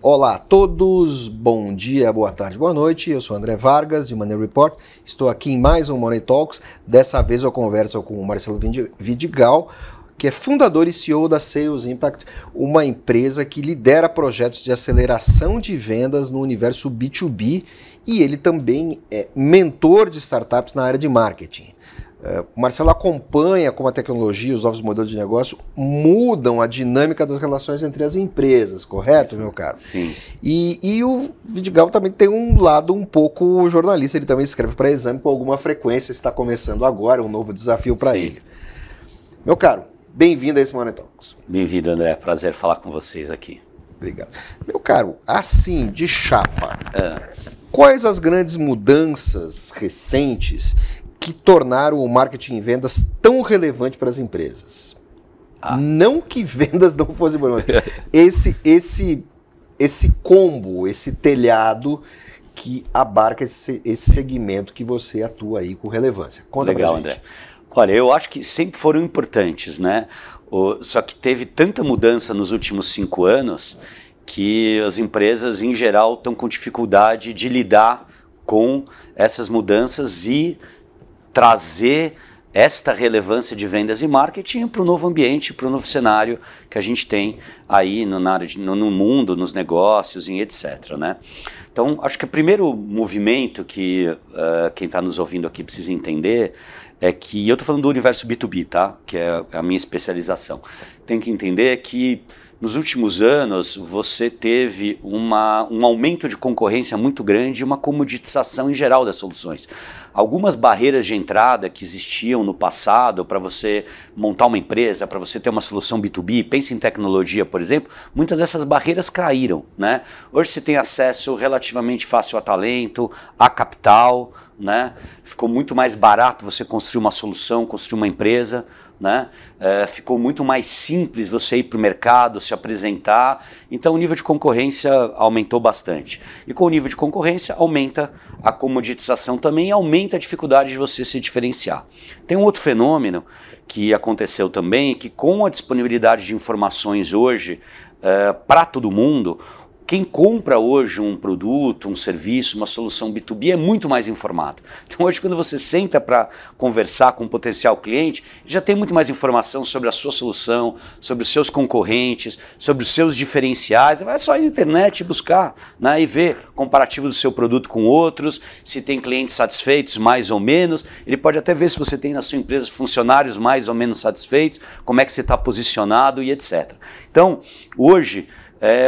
Olá a todos, bom dia, boa tarde, boa noite. Eu sou André Vargas, de Money Report. Estou aqui em mais um Money Talks. Dessa vez eu converso com o Marcelo Vidigal, que é fundador e CEO da Sales Impact, uma empresa que lidera projetos de aceleração de vendas no universo B2B, e ele também é mentor de startups na área de marketing. O Marcelo acompanha como a tecnologia e os novos modelos de negócio mudam a dinâmica das relações entre as empresas, correto, meu caro? Sim. E o Vidigal também tem um lado um pouco jornalista, ele também escreve para Exame com alguma frequência, está começando agora, um novo desafio para ele. Meu caro, bem-vindo a esse Money Talks. Bem-vindo, André, prazer falar com vocês aqui. Obrigado. Meu caro, assim, de chapa, quais as grandes mudanças recentes que tornaram o marketing e vendas tão relevante para as empresas? Não que vendas não fossem boas, esse combo, esse telhado que abarca esse segmento que você atua aí com relevância. Conta pra gente. Legal, André. Olha, eu acho que sempre foram importantes, né? Só que teve tanta mudança nos últimos 5 anos que as empresas, em geral, estão com dificuldade de lidar com essas mudanças e trazer esta relevância de vendas e marketing para o novo ambiente, para o novo cenário que a gente tem aí no mundo, nos negócios e etc. Né? Então, acho que o primeiro movimento que quem está nos ouvindo aqui precisa entender é que, eu estou falando do universo B2B, tá? Que é a minha especialização. Tem que entender que nos últimos anos você teve um aumento de concorrência muito grande e uma comoditização em geral das soluções. Algumas barreiras de entrada que existiam no passado para você montar uma empresa, para você ter uma solução B2B, pense em tecnologia, por exemplo, muitas dessas barreiras caíram, né? Hoje você tem acesso relativamente fácil a talento, a capital, né? Ficou muito mais barato você construir uma solução, construir uma empresa, né? Ficou muito mais simples você ir para o mercado, se apresentar. Então o nível de concorrência aumentou bastante. E com o nível de concorrência aumenta a comoditização também, aumenta a dificuldade de você se diferenciar. Tem um outro fenômeno que aconteceu também, que com a disponibilidade de informações hoje para todo mundo, quem compra hoje um produto, um serviço, uma solução B2B é muito mais informado. Então hoje, quando você senta para conversar com um potencial cliente, já tem muito mais informação sobre a sua solução, sobre os seus concorrentes, sobre os seus diferenciais. Vai só ir na internet e buscar, né, e ver comparativo do seu produto com outros, se tem clientes satisfeitos mais ou menos. Ele pode até ver se você tem na sua empresa funcionários mais ou menos satisfeitos, como é que você está posicionado e etc. Então, hoje,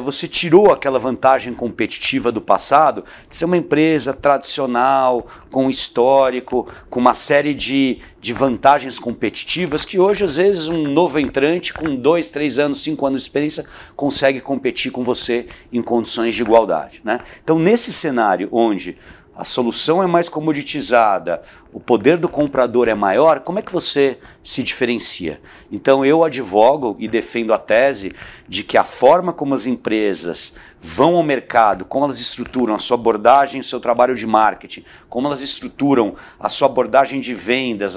você tirou aquela vantagem competitiva do passado de ser uma empresa tradicional, com histórico, com uma série de vantagens competitivas que hoje, às vezes, um novo entrante com 2, 3 anos, 5 anos de experiência consegue competir com você em condições de igualdade, né? Então, nesse cenário onde a solução é mais comoditizada, o poder do comprador é maior, como é que você se diferencia? Então eu advogo e defendo a tese de que a forma como as empresas vão ao mercado, como elas estruturam a sua abordagem, o seu trabalho de marketing, como elas estruturam a sua abordagem de vendas,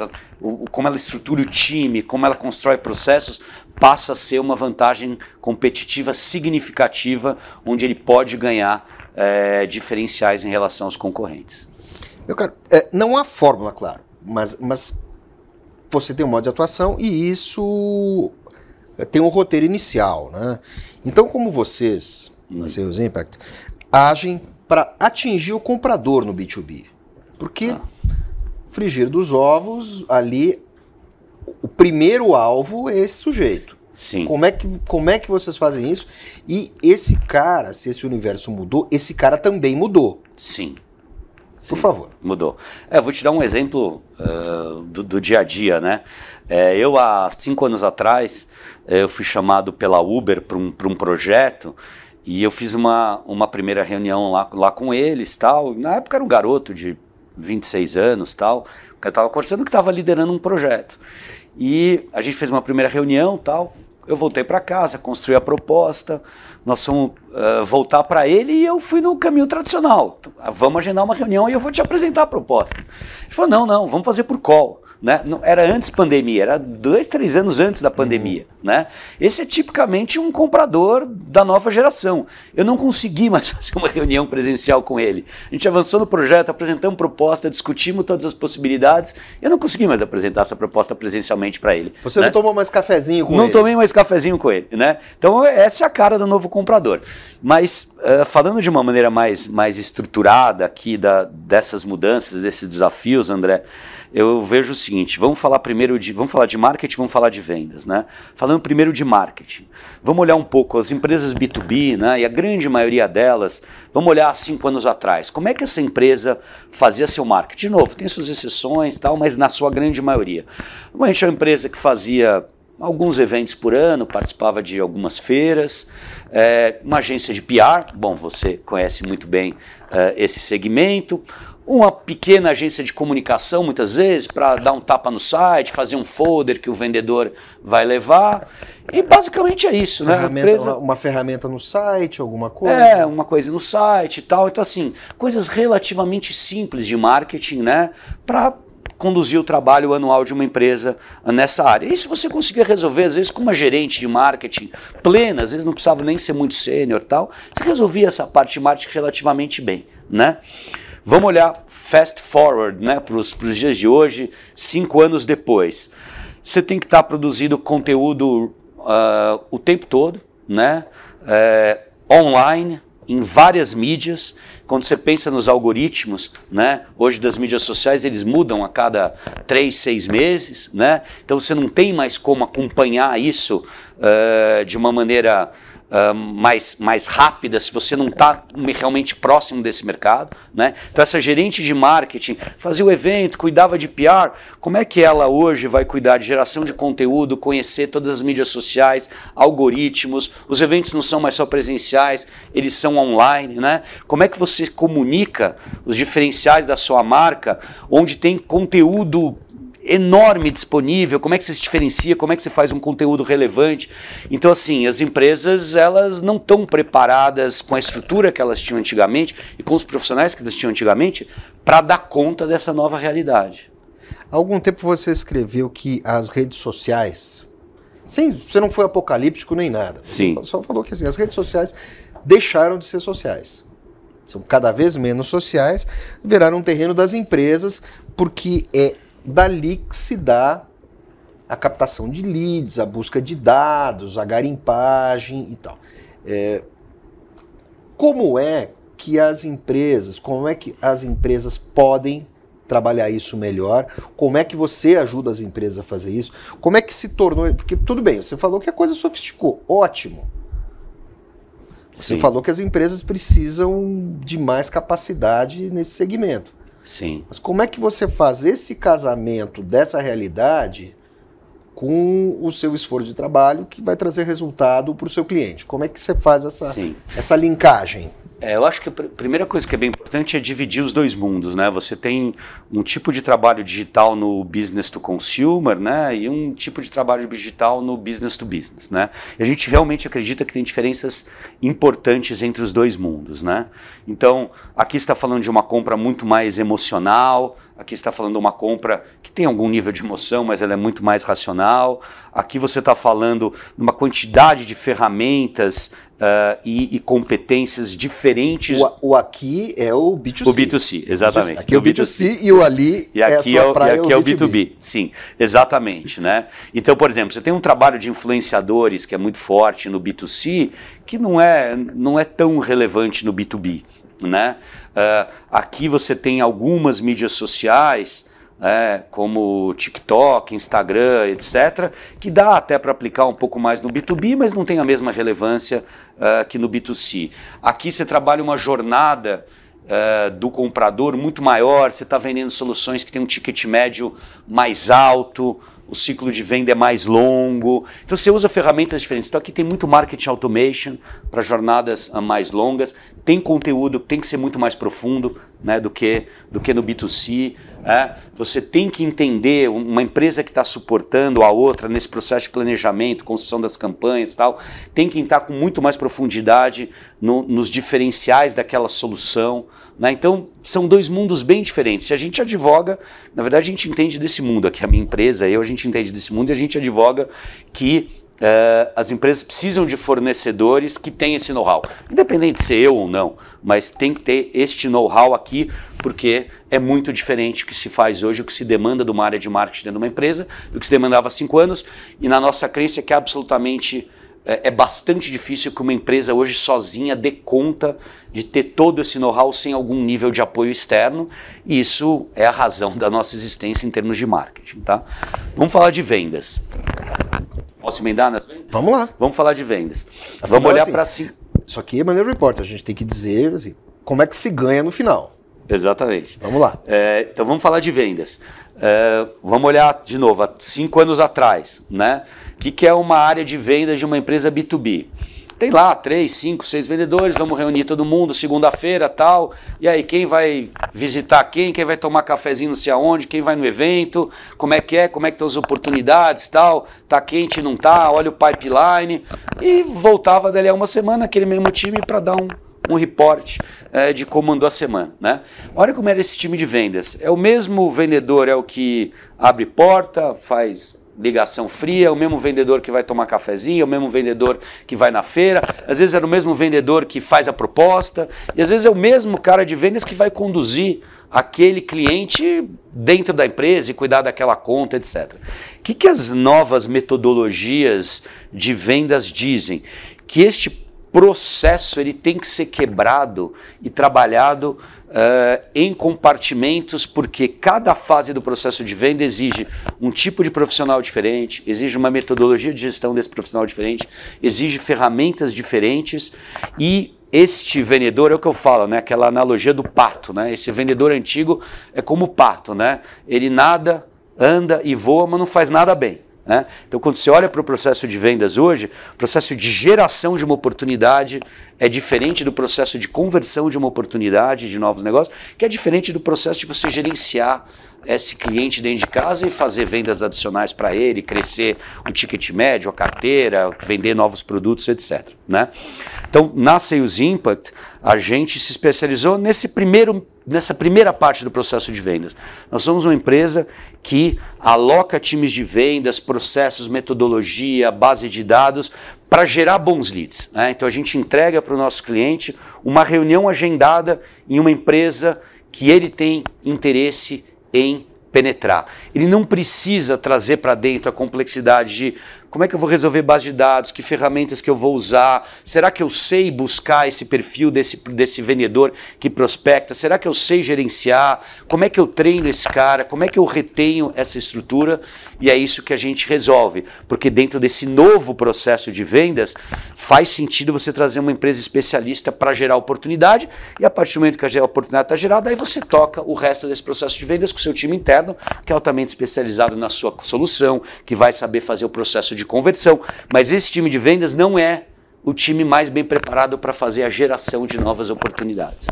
como ela estrutura o time, como ela constrói processos, passa a ser uma vantagem competitiva significativa, onde ele pode ganhar diferenciais em relação aos concorrentes. Meu caro, não há fórmula, claro, mas você tem um modo de atuação e isso tem um roteiro inicial, né? Então, como vocês, na Sales Impact, agem para atingir o comprador no B2B? Porque frigir dos ovos, ali, o primeiro alvo é esse sujeito. Sim. Como é que vocês fazem isso? E esse cara, se esse universo mudou, esse cara também mudou. Sim. Por favor. Mudou. Vou te dar um exemplo do dia a dia, né? Eu, há 5 anos atrás, eu fui chamado pela Uber para um projeto e eu fiz uma primeira reunião lá com eles, tal. Na época era um garoto de 26 anos, tal. Eu estava conversando que estava liderando um projeto. E a gente fez uma primeira reunião, tal. Eu voltei para casa, construí a proposta, nós fomos voltar para ele e eu fui no caminho tradicional. Vamos agendar uma reunião e eu vou te apresentar a proposta. Ele falou, não, vamos fazer por call. né? Não, era antes pandemia, era 2, 3 anos antes da pandemia, né? Esse é tipicamente um comprador da nova geração. Eu não consegui mais fazer uma reunião presencial com ele. A gente avançou no projeto, apresentamos proposta, discutimos todas as possibilidades. Eu não consegui mais apresentar essa proposta presencialmente para ele. Você não tomou mais cafezinho com ele? Não tomei mais cafezinho com ele, né? Então essa é a cara do novo comprador. Mas falando de uma maneira mais estruturada aqui dessas mudanças, desses desafios, André, eu vejo o seguinte, vamos falar de marketing, vamos falar de vendas, né? Falando primeiro de marketing, vamos olhar um pouco as empresas B2B, né? E a grande maioria delas, vamos olhar 5 anos atrás, como é que essa empresa fazia seu marketing? De novo, tem suas exceções e tal, mas na sua grande maioria. A gente é uma empresa que fazia alguns eventos por ano, participava de algumas feiras, uma agência de PR, bom, você conhece muito bem esse segmento, uma pequena agência de comunicação, muitas vezes, para dar um tapa no site, fazer um folder que o vendedor vai levar, e basicamente é isso, né? Uma ferramenta no site, alguma coisa? Uma coisa no site e tal, então assim, coisas relativamente simples de marketing, né? Para conduzir o trabalho anual de uma empresa nessa área. E se você conseguir resolver, às vezes com uma gerente de marketing plena, às vezes não precisava nem ser muito sênior e tal, você resolvia essa parte de marketing relativamente bem, né? Vamos olhar fast forward, né, para os dias de hoje, 5 anos depois. Você tem que estar produzindo conteúdo o tempo todo, né, online, em várias mídias. Quando você pensa nos algoritmos, né, hoje das mídias sociais, eles mudam a cada 3, 6 meses, né? Então você não tem mais como acompanhar isso de uma maneira mais rápida se você não está realmente próximo desse mercado, né? Então essa gerente de marketing fazia o evento, cuidava de PR, como é que ela hoje vai cuidar de geração de conteúdo, conhecer todas as mídias sociais, algoritmos, os eventos não são mais só presenciais, eles são online, né? Como é que você comunica os diferenciais da sua marca, onde tem conteúdo enorme disponível, como é que você se diferencia, como é que você faz um conteúdo relevante. Então assim, as empresas elas não estão preparadas com a estrutura que elas tinham antigamente e com os profissionais que elas tinham antigamente para dar conta dessa nova realidade. Há algum tempo você escreveu que as redes sociais, você não foi apocalíptico nem nada, Sim. Você só falou que assim, as redes sociais deixaram de ser sociais. São cada vez menos sociais, viraram um terreno das empresas, porque é dali que se dá a captação de leads, a busca de dados, a garimpagem e tal. Como é que as empresas podem trabalhar isso melhor? Como é que você ajuda as empresas a fazer isso? Como é que se tornou... Porque tudo bem, você falou que a coisa sofisticou, ótimo. Você falou que as empresas precisam de mais capacidade nesse segmento. Sim. Mas como é que você faz esse casamento dessa realidade com o seu esforço de trabalho que vai trazer resultado para o seu cliente? Como é que você faz essa linkagem? Eu acho que a primeira coisa que é bem importante é dividir os dois mundos, né? Você tem um tipo de trabalho digital no business to consumer, né? E um tipo de trabalho digital no business to business, né? E a gente realmente acredita que tem diferenças importantes entre os dois mundos, né? Então, aqui está falando de uma compra muito mais emocional, aqui está falando de uma compra que tem algum nível de emoção, mas ela é muito mais racional. Aqui você está falando de uma quantidade de ferramentas e competências diferentes. O aqui é o B2C. O B2C, exatamente. Aqui é o B2C e o ali é a sua praia, e aqui é o B2B. Sim, exatamente, né? Então, por exemplo, você tem um trabalho de influenciadores que é muito forte no B2C, que não é tão relevante no B2B, né? Aqui você tem algumas mídias sociais, como TikTok, Instagram, etc., que dá até para aplicar um pouco mais no B2B, mas não tem a mesma relevância que no B2C. Aqui você trabalha uma jornada do comprador muito maior, você está vendendo soluções que têm um ticket médio mais alto, o ciclo de venda é mais longo, então você usa ferramentas diferentes. Então aqui tem muito marketing automation para jornadas mais longas, tem conteúdo que tem que ser muito mais profundo, né, do que no B2C, Você tem que entender uma empresa que está suportando a outra nesse processo de planejamento, construção das campanhas e tal, tem que entrar com muito mais profundidade nos diferenciais daquela solução. Então, são dois mundos bem diferentes. Se a gente advoga, na verdade a gente entende desse mundo aqui, a minha empresa, a gente entende desse mundo e a gente advoga que as empresas precisam de fornecedores que têm esse know-how. Independente de ser eu ou não, mas tem que ter este know-how aqui, porque é muito diferente o que se faz hoje, o que se demanda de uma área de marketing dentro de uma empresa, do que se demandava há 5 anos, e na nossa crença é que é bastante difícil que uma empresa hoje sozinha dê conta de ter todo esse know-how sem algum nível de apoio externo, e isso é a razão da nossa existência em termos de marketing. Tá? Vamos falar de vendas. Posso emendar nas vendas? Vamos lá. Vamos falar de vendas. Afinal, vamos olhar para si. Isso aqui é Money Report, a gente tem que dizer assim, como é que se ganha no final. Exatamente. Vamos lá. Então vamos falar de vendas. Vamos olhar de novo, há 5 anos atrás. O que é uma área de vendas de uma empresa B2B? Tem lá 3, 5, 6 vendedores, vamos reunir todo mundo segunda-feira, tal. E aí, quem vai visitar quem vai tomar cafezinho não sei aonde, quem vai no evento, como é que estão as oportunidades, tal. Tá quente, não tá, olha o pipeline. E voltava dali a uma semana aquele mesmo time para dar um report de como andou a semana. Olha como era esse time de vendas. É o mesmo vendedor, é o que abre porta, faz ligação fria, é o mesmo vendedor que vai tomar cafezinho, é o mesmo vendedor que vai na feira, às vezes era o mesmo vendedor que faz a proposta, e às vezes é o mesmo cara de vendas que vai conduzir aquele cliente dentro da empresa e cuidar daquela conta, etc. O que as novas metodologias de vendas dizem? Que este processo ele tem que ser quebrado e trabalhado em compartimentos, porque cada fase do processo de venda exige um tipo de profissional diferente, exige uma metodologia de gestão desse profissional diferente, exige ferramentas diferentes, e este vendedor é o que eu falo, aquela analogia do pato, esse vendedor antigo é como o pato, ele nada, anda e voa, mas não faz nada bem. Então, quando você olha para o processo de vendas hoje, o processo de geração de uma oportunidade é diferente do processo de conversão de uma oportunidade de novos negócios, que é diferente do processo de você gerenciar esse cliente dentro de casa e fazer vendas adicionais para ele, crescer o ticket médio, a carteira, vender novos produtos, etc. Então, na Sales Impact, a gente se especializou nessa primeira parte do processo de vendas. Nós somos uma empresa que aloca times de vendas, processos, metodologia, base de dados para gerar bons leads. Então a gente entrega para o nosso cliente uma reunião agendada em uma empresa que ele tem interesse em penetrar. Ele não precisa trazer para dentro a complexidade de como é que eu vou resolver base de dados, que ferramentas que eu vou usar, será que eu sei buscar esse perfil desse vendedor que prospecta, será que eu sei gerenciar, como é que eu treino esse cara, como é que eu retenho essa estrutura, e é isso que a gente resolve, porque dentro desse novo processo de vendas, faz sentido você trazer uma empresa especialista para gerar oportunidade, e a partir do momento que a oportunidade está gerada, aí você toca o resto desse processo de vendas com o seu time interno, que é altamente especializado na sua solução, que vai saber fazer o processo de conversão, mas esse time de vendas não é o time mais bem preparado para fazer a geração de novas oportunidades.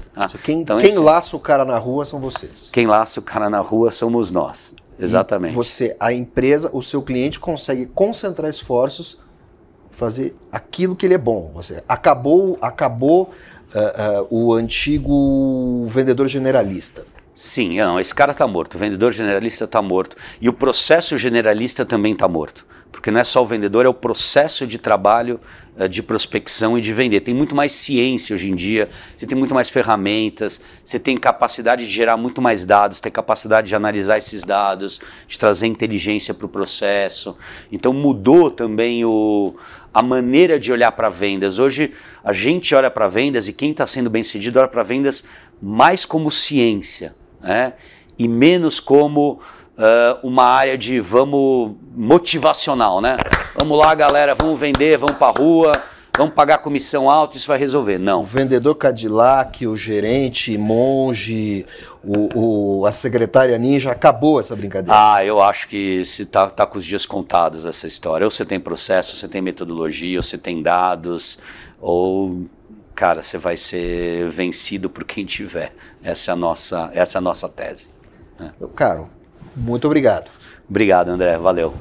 Quem laça o cara na rua são vocês. Quem laça o cara na rua somos nós, exatamente. E você, a empresa, o seu cliente consegue concentrar esforços, fazer aquilo que ele é bom. Você acabou o antigo vendedor generalista. Sim, não, esse cara está morto, o vendedor generalista está morto. E o processo generalista também está morto. Porque não é só o vendedor, é o processo de trabalho de prospecção e de vender. Tem muito mais ciência hoje em dia, você tem muito mais ferramentas, você tem capacidade de gerar muito mais dados, tem capacidade de analisar esses dados, de trazer inteligência para o processo. Então mudou também a maneira de olhar para vendas. Hoje a gente olha para vendas e quem está sendo bem sucedido olha para vendas mais como ciência, e menos como uma área de motivacional, Vamos lá, galera, vamos vender, vamos para a rua, vamos pagar comissão alta, isso vai resolver. Não. O vendedor Cadillac, o gerente, monge, a secretária ninja, acabou essa brincadeira. Eu acho que tá com os dias contados essa história. Ou você tem processo, ou você tem metodologia, ou você tem dados, ou, cara, você vai ser vencido por quem tiver. Essa é a nossa tese. Meu caro, muito obrigado. Obrigado, André. Valeu.